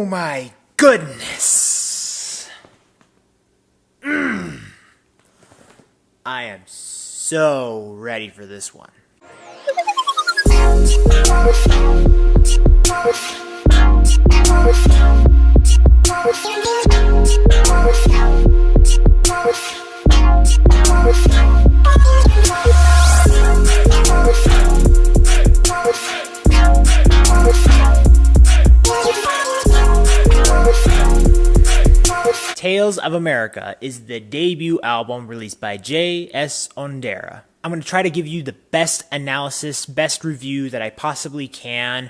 my goodness. I am so ready for this one. Tales of America is the debut album released by Y.E.S. Ondara. I'm going to try to give you the best analysis, best review that I possibly can.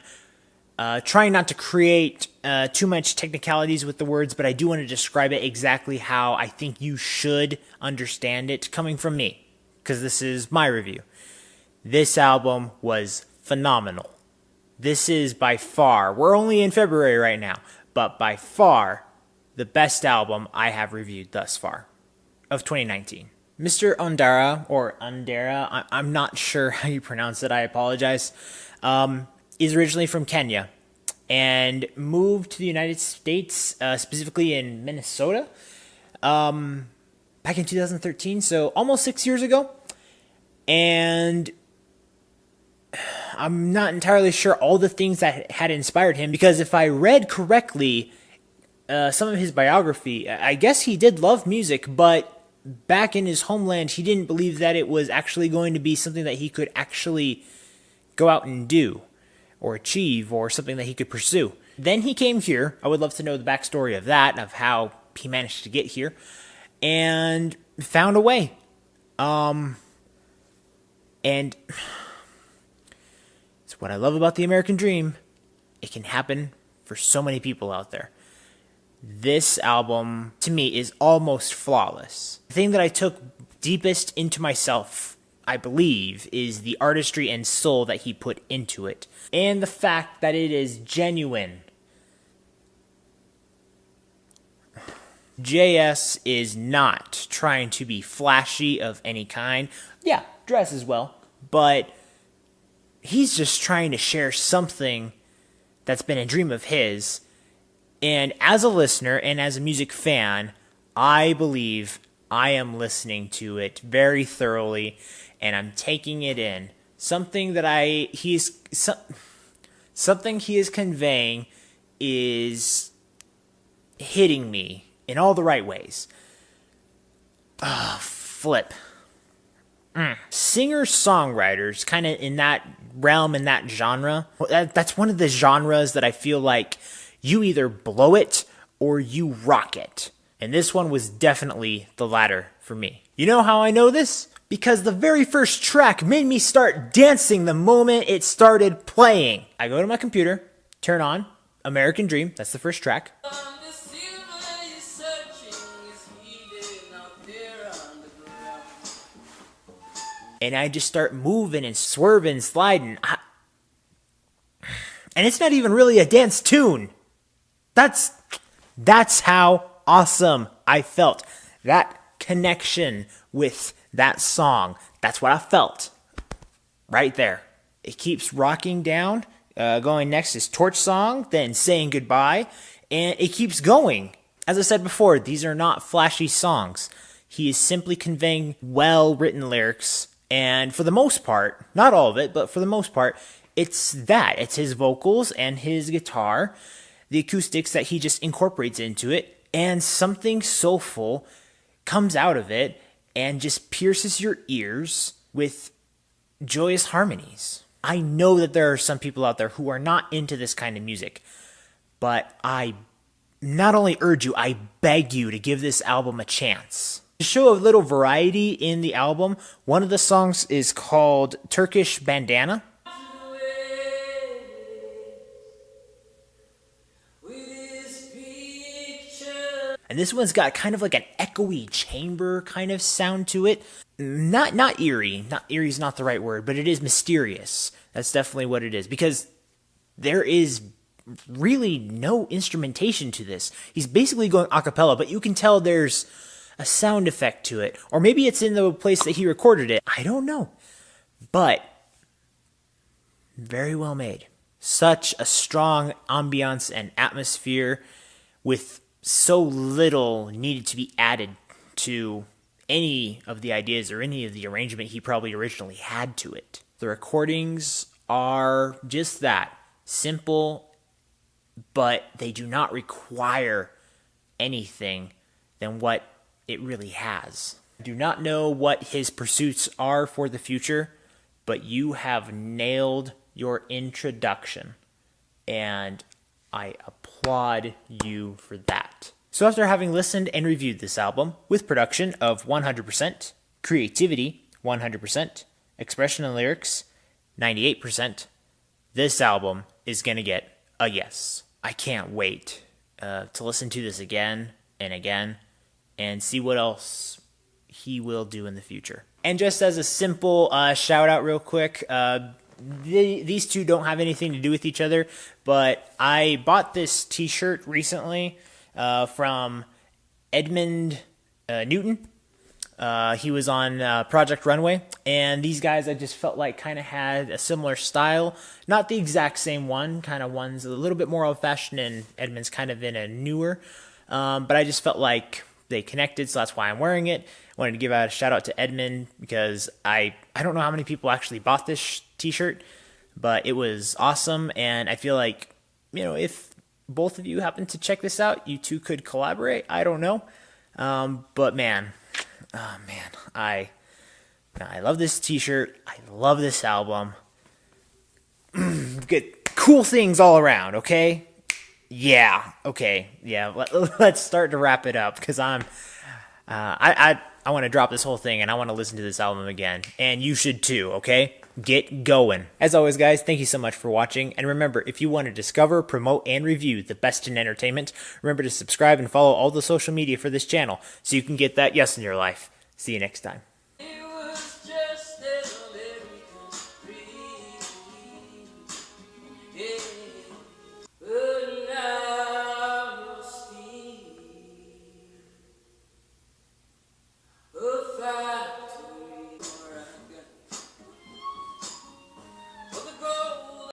Trying not to create too much technicalities with the words, but I do want to describe it exactly how I think you should understand it coming from me, because this is my review. This album was phenomenal. This is by far, we're only in February right now, but by far the best album I have reviewed thus far of 2019. Mr. Ondara, or Ondara, I'm not sure how you pronounce it, I apologize, is originally from Kenya and moved to the United States, specifically in Minnesota, back in 2013, so almost 6 years ago. And I'm not entirely sure all the things that had inspired him, because if I read correctly, some of his biography, I guess he did love music, but back in his homeland, he didn't believe that it was actually going to be something that he could actually go out and do or achieve, or something that he could pursue. Then he came here. I would love to know the backstory of that, of how he managed to get here, and found a way. And it's what I love about the American dream. It can happen for so many people out there. This album, to me, is almost flawless. The thing that I took deepest into myself, I believe, is the artistry and soul that he put into it, and the fact that it is genuine. Y.E.S. is not trying to be flashy of any kind. Yeah, dress as well, but he's just trying to share something that's been a dream of his. And as a listener and as a music fan, I believe I am listening to it very thoroughly, and I'm taking it in. Something he is conveying is hitting me in all the right ways. Flip. Singer-songwriters, kind of in that realm, in that genre, that's one of the genres that I feel like you either blow it or you rock it. And this one was definitely the latter for me. You know how I know this? Because the very first track made me start dancing the moment it started playing. I go to my computer, turn on American Dream, that's the first track. And I just start moving and swerving, sliding. And it's not even really a dance tune. That's how awesome I felt. That connection with that song, that's what I felt. Right there. It keeps rocking down. Going next is Torch Song, then Saying Goodbye, and it keeps going. As I said before, these are not flashy songs. He is simply conveying well-written lyrics, and for the most part, not all of it, but for the most part, it's that. It's his vocals and his guitar, the acoustics that he just incorporates into it, and something soulful comes out of it and just pierces your ears with joyous harmonies. I know that there are some people out there who are not into this kind of music, but I not only urge you, I beg you to give this album a chance. To show a little variety in the album, one of the songs is called Turkish Bandana. And this one's got kind of like an echoey chamber kind of sound to it. Not eerie. Not eerie is not the right word, but it is mysterious. That's definitely what it is, because there is really no instrumentation to this. He's basically going a cappella, but you can tell there's a sound effect to it. Or maybe it's in the place that he recorded it. I don't know. But very well made. such a strong ambiance and atmosphere with so little needed to be added to any of the ideas or any of the arrangement he probably originally had to it. The recordings are just that, simple, but they do not require anything than what it really has. I do not know what his pursuits are for the future, but you have nailed your introduction, and I applaud you for that. So after having listened and reviewed this album, with production of 100%, creativity 100%, expression and lyrics 98%, this album is going to get a yes. I can't wait to listen to this again and again and see what else he will do in the future. And just as a simple shout out real quick, these two don't have anything to do with each other, but I bought this t-shirt recently from Edmund Newton. He was on Project Runway, and these guys I just felt like kind of had a similar style. Not the exact same one, kind of one's a little bit more old-fashioned and Edmund's kind of in a newer, but I just felt like they connected, so that's why I'm wearing it. I wanted to give out a shout out to Edmund because I don't know how many people actually bought this t-shirt, but it was awesome, and I feel like, you know, if both of you happen to check this out, you two could collaborate. I don't know, but man, I love this t-shirt. I love this album. Get cool things all around, okay? Yeah, okay, yeah. Let's start to wrap it up because I want to drop this whole thing and I want to listen to this album again, and you should too, okay? Get going. As always, guys, thank you so much for watching, and remember, if you want to discover, promote, and review the best in entertainment, remember to subscribe and follow all the social media for this channel so you can get that yes in your life. See you next time.